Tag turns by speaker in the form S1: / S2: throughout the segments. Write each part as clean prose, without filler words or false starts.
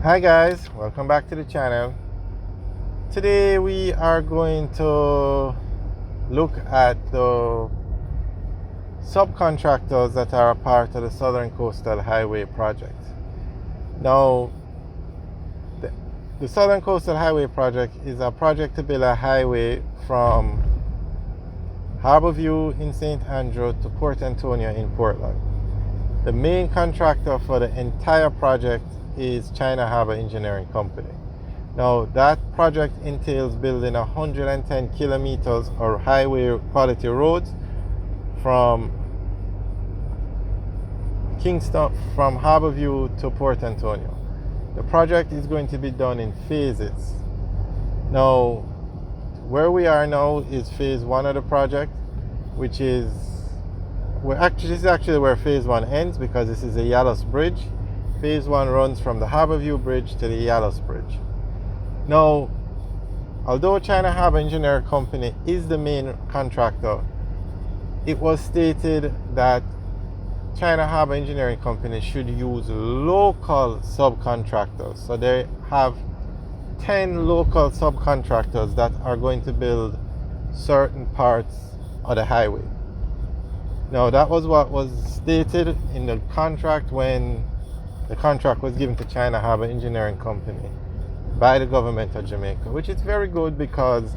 S1: Hi guys, welcome back to the channel. Today we are going to look at the subcontractors that are a part of the Southern Coastal Highway project. Now, the Southern Coastal Highway project is a project to build a highway from Harborview in St. Andrew to Port Antonio in Portland. The main contractor for the entire project is China Harbour Engineering Company. Now that project entails building 110 kilometers of highway quality roads from Kingston, from Harborview to Port Antonio. The project is going to be done in phases. Now, where we are now is phase one of the project, which is this is actually where phase one ends, because this is the Yalos Bridge. Phase one runs from the Harborview Bridge to the Yalos Bridge. Now, although China Harbour Engineering Company is the main contractor, it was stated that China Harbour Engineering Company should use local subcontractors. So they have 10 local subcontractors that are going to build certain parts of the highway. Now, that was what was stated in the contract when the contract was given to China Harbour Engineering Company by the government of Jamaica, which is very good because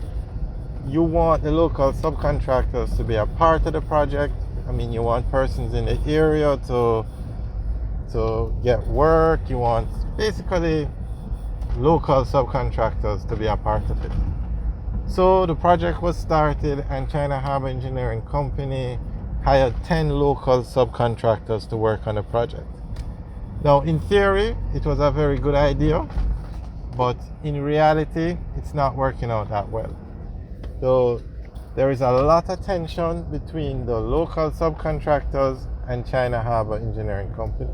S1: you want the local subcontractors to be a part of the project. I mean, you want persons in the area to get work. You want basically local subcontractors to be a part of it. So the project was started and China Harbour Engineering Company hired 10 local subcontractors to work on the project. Now, in theory, it was a very good idea, but in reality, it's not working out that well. So there is a lot of tension between the local subcontractors and China Harbour Engineering Company.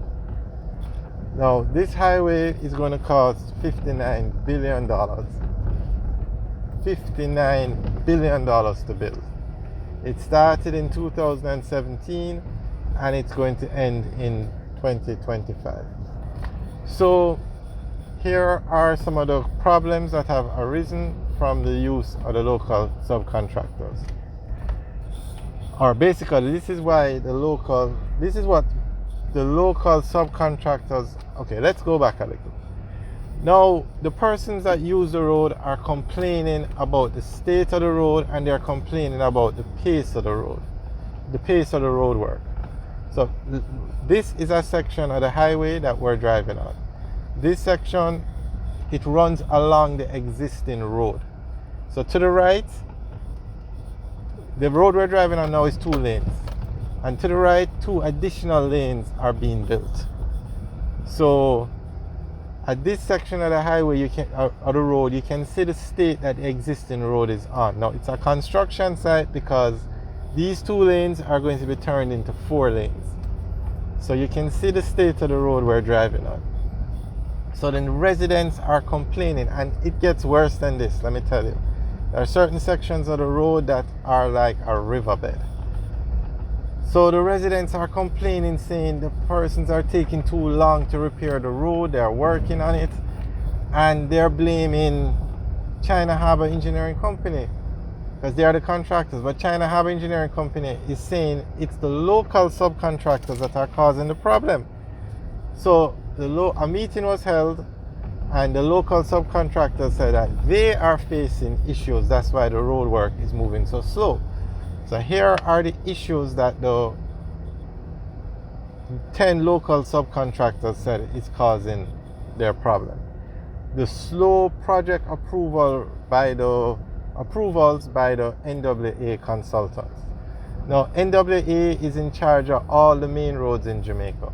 S1: Now, this highway is going to cost $59 billion. $59 billion to build. It started in 2017 and it's going to end in 2025. So here are some of the problems that have arisen from the use of the local subcontractors. Or basically, this is what the local subcontractors. Okay, let's go back a little. Now, the persons that use the road are complaining about the state of the road, and they're complaining about the pace of the road work. So this is a section of the highway that we're driving on. This section, it runs along the existing road. So to the right, the road we're driving on now is 2 lanes. And to the right, 2 additional lanes are being built. So at this section of the highway, of the road, you can see the state that the existing road is on. Now, it's a construction site because these 2 lanes are going to be turned into 4 lanes. So you can see the state of the road we're driving on. So then residents are complaining, and it gets worse than this, let me tell you. There are certain sections of the road that are like a riverbed. So the residents are complaining, saying the persons are taking too long to repair the road, they're working on it, and they're blaming China Harbour Engineering Company because they are the contractors. But China Harbour Engineering Company is saying it's the local subcontractors that are causing the problem. So a meeting was held, and the local subcontractors said that they are facing issues. That's why the road work is moving so slow. So here are the issues that the 10 local subcontractors said is causing their problem. The slow project approvals by the NWA consultants. Now, NWA is in charge of all the main roads in Jamaica.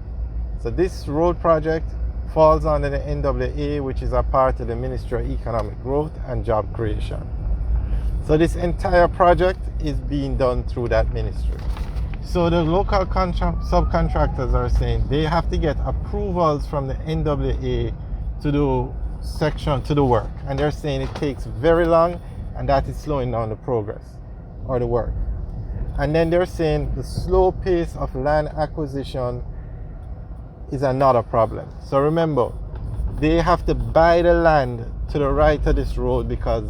S1: So this road project falls under the NWA, which is a part of the Ministry of Economic Growth and Job Creation. So this entire project is being done through that ministry. So the local subcontractors are saying they have to get approvals from the NWA to do work. And they're saying it takes very long, and that is slowing down the progress or the work. And then they're saying the slow pace of land acquisition is another problem. So remember, they have to buy the land to the right of this road because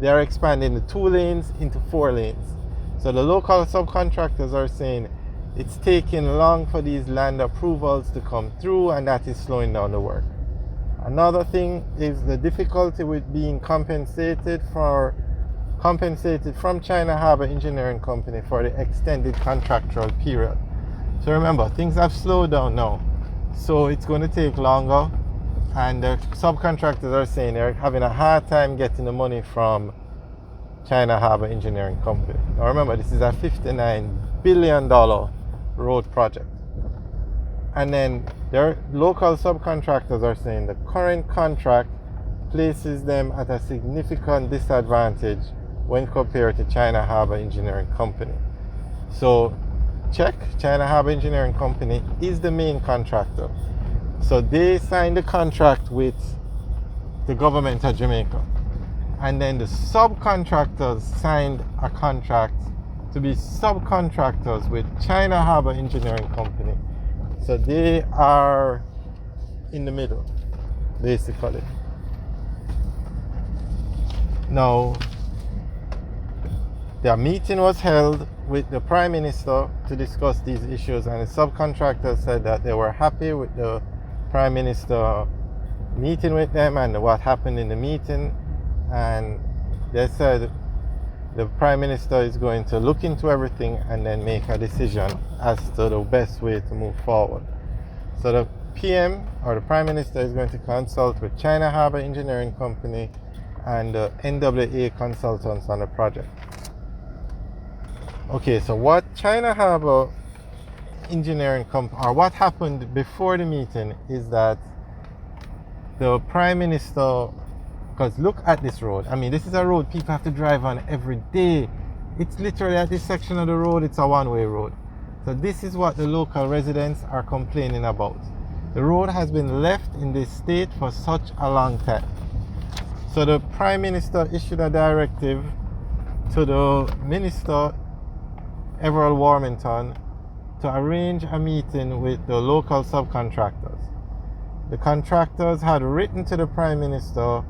S1: they are expanding the 2 lanes into 4 lanes. So the local subcontractors are saying it's taking long for these land approvals to come through, and that is slowing down the work. Another thing is the difficulty with being compensated from China Harbour Engineering Company for the extended contractual period. So remember, things have slowed down now, so it's going to take longer, and the subcontractors are saying they're having a hard time getting the money from China Harbour Engineering Company. Now remember, this is a $59 billion road project. And then their local subcontractors are saying the current contract places them at a significant disadvantage when compared to China Harbour Engineering Company. So check, China Harbour Engineering Company is the main contractor. So they signed the contract with the government of Jamaica. And then the subcontractors signed a contract to be subcontractors with China Harbour Engineering Company. So they are in the middle, basically. Now, their meeting was held with the Prime Minister to discuss these issues, and the subcontractors said that they were happy with the Prime Minister meeting with them and what happened in the meeting. And they said the Prime Minister is going to look into everything and then make a decision as to the best way to move forward. So the PM, or the Prime Minister, is going to consult with China Harbour Engineering Company and the NWA consultants on the project. Okay, so what China Harbour Engineering Company, or what happened before the meeting, is that the Prime Minister, because look at this road. I mean, this is a road people have to drive on every day. It's literally at this section of the road, it's a one-way road. So this is what the local residents are complaining about. The road has been left in this state for such a long time. So the Prime Minister issued a directive to the Minister, Everald Warmington, to arrange a meeting with the local subcontractors. The contractors had written to the Prime Minister,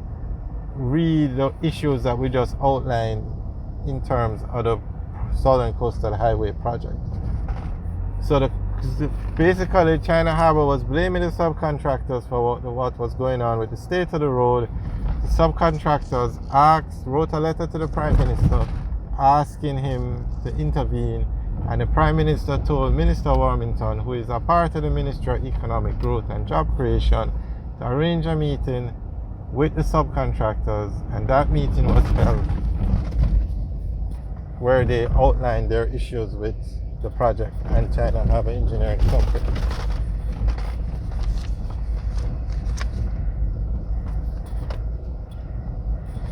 S1: read the issues that we just outlined in terms of the Southern Coastal Highway project. So basically China Harbour was blaming the subcontractors for what was going on with the state of the road. The subcontractors wrote a letter to the Prime Minister asking him to intervene, and the Prime Minister told Minister Warmington, who is a part of the Ministry of Economic Growth and Job Creation, to arrange a meeting with the subcontractors, and that meeting was held where they outlined their issues with the project and China Harbour Engineering Company.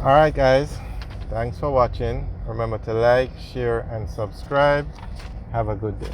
S1: Alright guys, thanks for watching. Remember to like, share and subscribe. Have a good day.